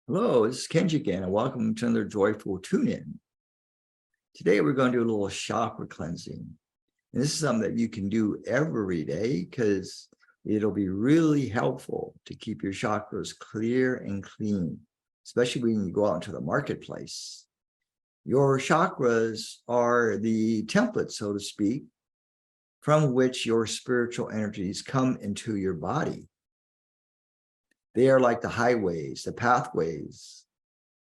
Hello, this is Kenji again, and welcome to another joyful tune-in. Today, we're going to do a little chakra cleansing. And this is something that you can do every day because it'll be really helpful to keep your chakras clear and clean, especially when you go out into the marketplace. Your chakras are the template, so to speak, from which your spiritual energies come into your body. They are like the highways, the pathways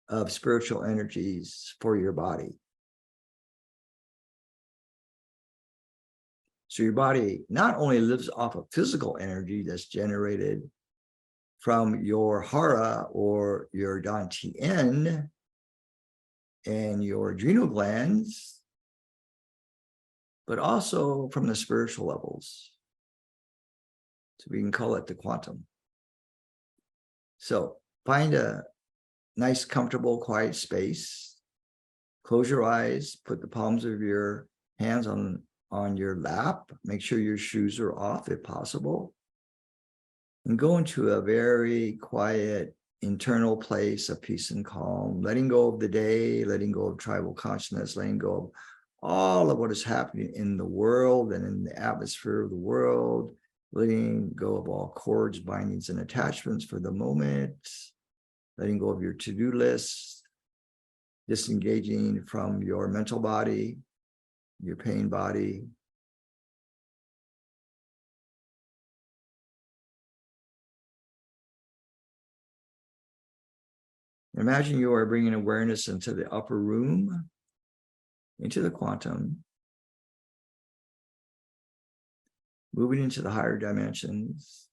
of spiritual energies for your body. So your body not only lives off of physical energy that's generated from your hara or your dantian and your adrenal glands, but also from the spiritual levels. So we can call it the quantum. So find a nice, comfortable, quiet space. Close your eyes, put the palms of your hands on your lap. Make sure your shoes are off if possible. And go into a very quiet internal place of peace and calm, letting go of the day, letting go of tribal consciousness, letting go of all of what is happening in the world and in the atmosphere of the world, letting go of all cords, bindings, and attachments for the moment, letting go of your to-do list, disengaging from your mental body, your pain body. Imagine you are bringing awareness into the upper room, into the quantum, moving into the higher dimensions.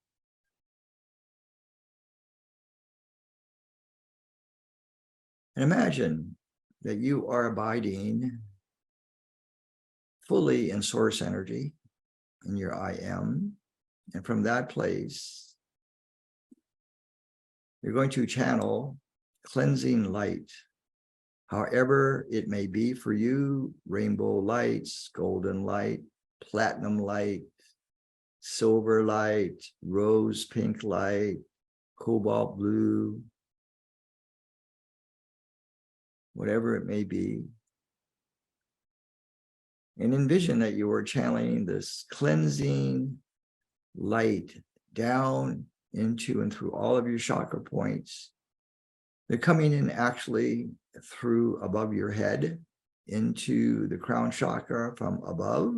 And imagine that you are abiding fully in source energy, in your I am. And from that place, you're going to channel cleansing light, however it may be for you: rainbow lights, golden light, platinum light, silver light, rose pink light, cobalt blue, whatever it may be. And envision that you are channeling this cleansing light down into and through all of your chakra points. They're coming in actually through above your head into the crown chakra from above,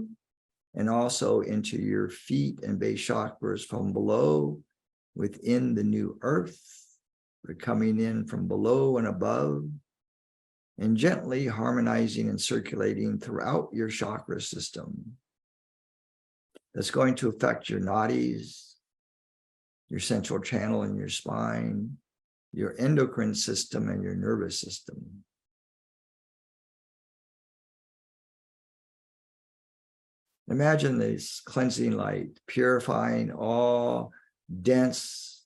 and also into your feet and base chakras from below within the new earth. They're coming in from below and above, and gently harmonizing and circulating throughout your chakra system. That's going to affect your nadis, your central channel in your spine, your endocrine system, and your nervous system. Imagine this cleansing light purifying all dense,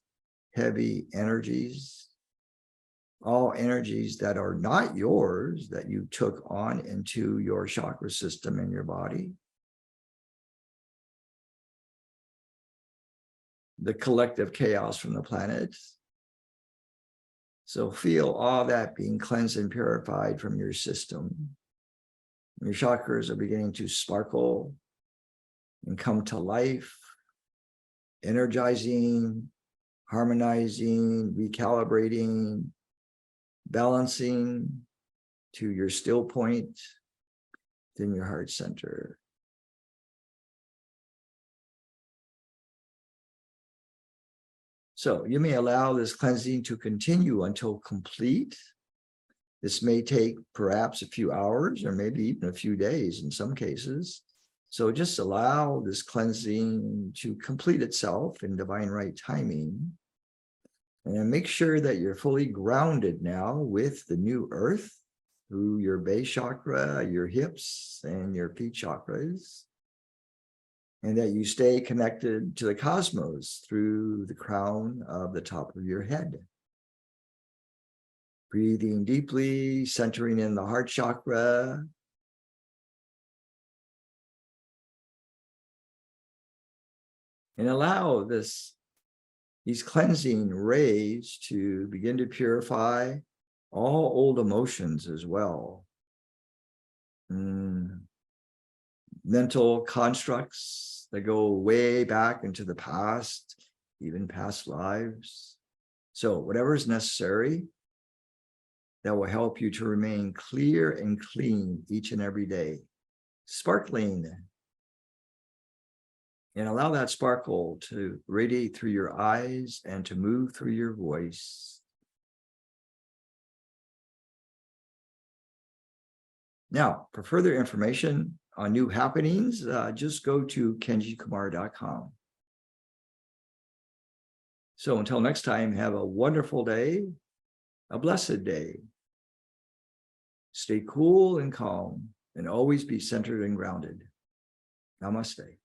heavy energies, all energies that are not yours, that you took on into your chakra system in your body. The collective chaos from the planets. So feel all that being cleansed and purified from your system. Your chakras are beginning to sparkle and come to life, energizing, harmonizing, recalibrating, balancing to your still point within your heart center. So you may allow this cleansing to continue until complete. This may take perhaps a few hours or maybe even a few days in some cases. So just allow this cleansing to complete itself in divine right timing. And make sure that you're fully grounded now with the new earth through your base chakra, your hips, and your feet chakras. And that you stay connected to the cosmos through the crown of the top of your head. Breathing deeply, centering in the heart chakra. And allow this these cleansing rays to begin to purify all old emotions as well. Mental constructs that go way back into the past, even past lives. So whatever is necessary that will help you to remain clear and clean each and every day, sparkling. And allow that sparkle to radiate through your eyes and to move through your voice. Now, for further information on new happenings, just go to kenjikumara.com. So until next time, have a wonderful day, a blessed day. Stay cool and calm, and always be centered and grounded. Namaste.